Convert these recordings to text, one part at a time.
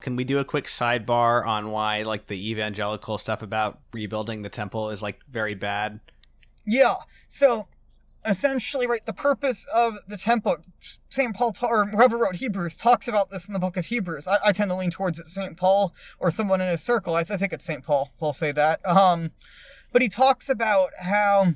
Can we do a quick sidebar on why, like, the evangelical stuff about rebuilding the temple is, like, very bad? Yeah, so essentially, right, the purpose of the temple, St. Paul, or whoever wrote Hebrews, talks about this in the book of Hebrews. I tend to lean towards it St. Paul or someone in his circle. I think it's St. Paul, so I'll say that. But he talks about how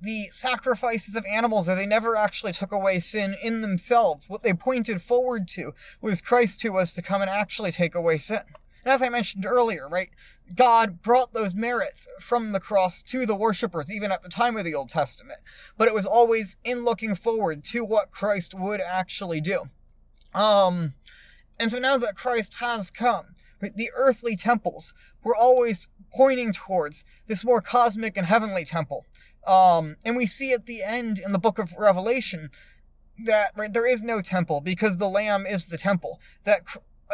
the sacrifices of animals, they never actually took away sin in themselves. What they pointed forward to was Christ, who was to come and actually take away sin. And as I mentioned earlier, right, God brought those merits from the cross to the worshippers, even at the time of the Old Testament. But it was always in looking forward to what Christ would actually do. And so now that Christ has come, right, the earthly temples were always pointing towards this more cosmic and heavenly temple. And we see at the end in the book of Revelation that, right, there is no temple because the Lamb is the temple. That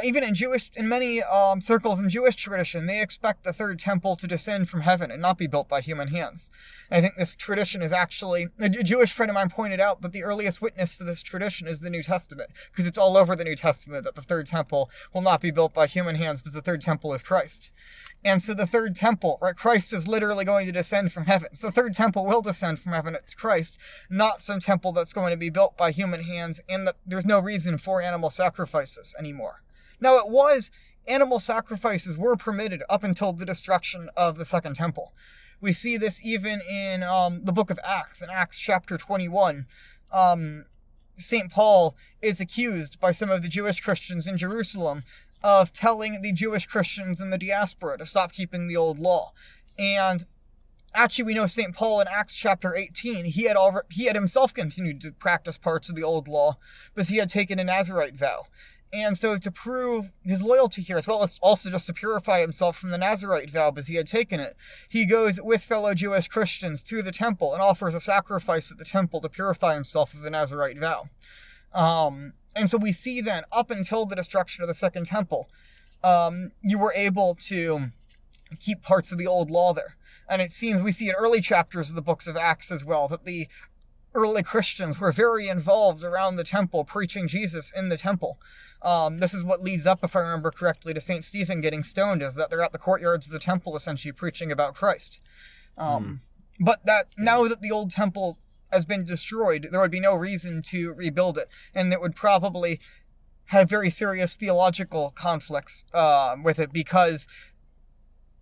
even in many circles in Jewish tradition, they expect the third temple to descend from heaven and not be built by human hands. And I think this tradition is actually, a Jewish friend of mine pointed out that the earliest witness to this tradition is the New Testament, because it's all over the New Testament that the third temple will not be built by human hands, because the third temple is Christ. And so the third temple, right, Christ is literally going to descend from heaven. So the third temple will descend from heaven. It's Christ, not some temple that's going to be built by human hands, and that there's no reason for animal sacrifices anymore. Now, animal sacrifices were permitted up until the destruction of the Second Temple. We see this even in the book of Acts, in Acts chapter 21. St. Paul is accused by some of the Jewish Christians in Jerusalem of telling the Jewish Christians in the diaspora to stop keeping the old law. And actually, we know St. Paul in Acts chapter 18, he had himself continued to practice parts of the old law because he had taken a Nazirite vow. And so to prove his loyalty here, as well as also just to purify himself from the Nazirite vow because he had taken it, he goes with fellow Jewish Christians to the temple and offers a sacrifice at the temple to purify himself of the Nazirite vow. And so we see then, up until the destruction of the Second Temple, you were able to keep parts of the old law there. And it seems we see in early chapters of the books of Acts as well that the early Christians were very involved around the temple, preaching Jesus in the temple. This is what leads up, if I remember correctly, to St. Stephen getting stoned, is that they're at the courtyards of the temple essentially preaching about Christ. But that now that the old temple has been destroyed, there would be no reason to rebuild it, and it would probably have very serious theological conflicts with it, because,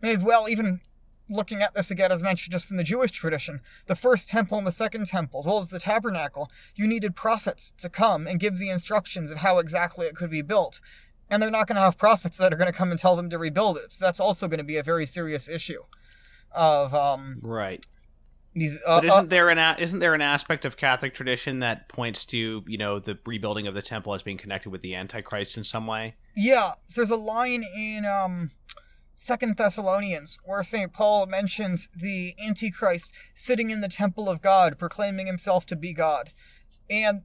well, even looking at this again, as mentioned, just from the Jewish tradition, the first temple and the second temple, as well as the tabernacle, you needed prophets to come and give the instructions of how exactly it could be built. And they're not going to have prophets that are going to come and tell them to rebuild it. So that's also going to be a very serious issue of right. These, but isn't there an aspect of Catholic tradition that points to, you know, the rebuilding of the temple as being connected with the Antichrist in some way? Yeah, so there's a line in Second Thessalonians where St. Paul mentions the Antichrist sitting in the temple of God, proclaiming himself to be God. And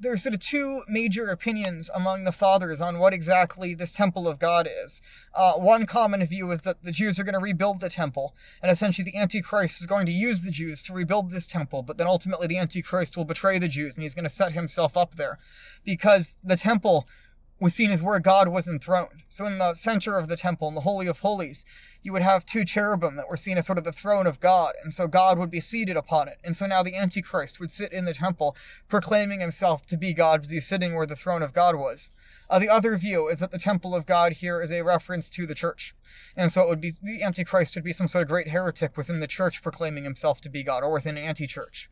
there's sort of two major opinions among the fathers on what exactly this temple of God is. One common view is that the Jews are going to rebuild the temple, and essentially the Antichrist is going to use the Jews to rebuild this temple, but then ultimately the Antichrist will betray the Jews, and he's going to set himself up there, because the temple was seen as where God was enthroned. So in the center of the temple, in the Holy of Holies, you would have two cherubim that were seen as sort of the throne of God, and so God would be seated upon it. And so now the Antichrist would sit in the temple, proclaiming himself to be God, because he's sitting where the throne of God was. The other view is that the temple of God here is a reference to the church. And so it would be, the Antichrist would be some sort of great heretic within the church proclaiming himself to be God, or within an anti-church.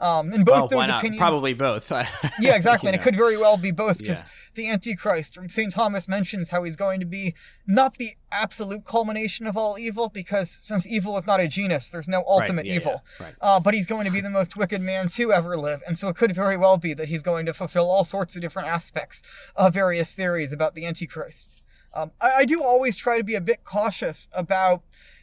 And both those opinions, probably both. Yeah, exactly. And it could very well be both, because Yeah. the Antichrist, St. Thomas mentions how he's going to be not the absolute culmination of all evil, because since evil is not a genus, there's no ultimate evil. Yeah, right. But he's going to be the most wicked man to ever live. And so it could very well be that he's going to fulfill all sorts of different aspects of various theories about the Antichrist. I do always try to be a bit cautious about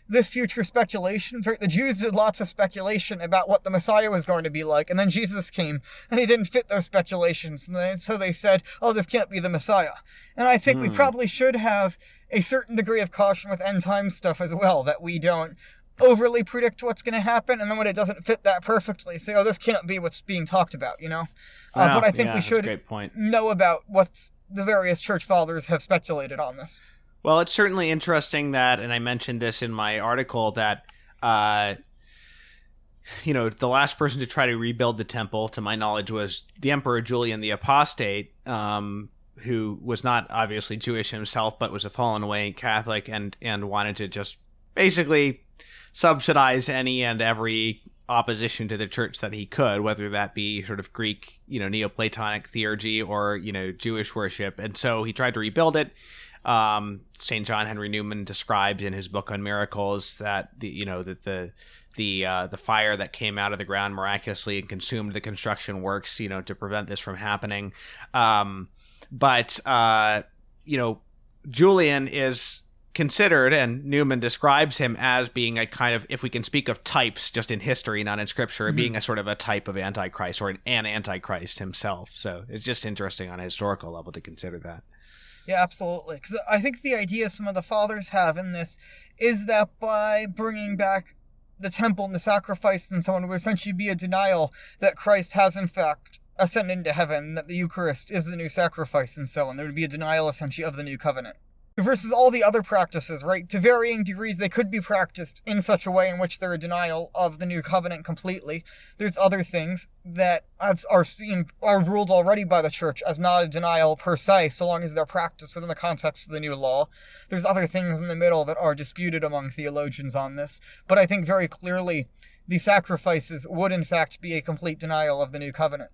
this future speculation. The Jews did lots of speculation about what the Messiah was going to be like, and then Jesus came, and he didn't fit those speculations, and so they said, oh, this can't be the Messiah. And I think we probably should have a certain degree of caution with end time stuff as well, that we don't overly predict what's going to happen, and then when it doesn't fit that perfectly, say, oh, this can't be what's being talked about, you know? But Wow, I think yeah, we that's a should great point. know about what the various church fathers have speculated on this. Well, it's certainly interesting that, and I mentioned this in my article, that uh, the last person to try to rebuild the temple, to my knowledge, was the Emperor Julian the Apostate, who was not obviously Jewish himself, but was a fallen away Catholic and wanted to just basically subsidize any and every opposition to the church that he could, whether that be sort of Greek, Neoplatonic theurgy or, Jewish worship. And so he tried to rebuild it. St. John Henry Newman describes in his book on miracles that the fire that came out of the ground miraculously and consumed the construction works, to prevent this from happening. But Julian is considered, and Newman describes him as being a kind of, if we can speak of types just in history, not in scripture, being a sort of a type of Antichrist or an Antichrist himself. So it's just interesting on a historical level to consider that. Yeah, absolutely. Because I think the idea some of the fathers have in this is that by bringing back the temple and the sacrifice and so on, it would essentially be a denial that Christ has in fact ascended into heaven, that the Eucharist is the new sacrifice and so on. There would be a denial essentially of the new covenant. Versus all the other practices, right? To varying degrees, they could be practiced in such a way in which they're a denial of the new covenant completely. There's other things that are ruled already by the church as not a denial per se, so long as they're practiced within the context of the new law. There's other things in the middle that are disputed among theologians on this, but I think very clearly the sacrifices would in fact be a complete denial of the new covenant.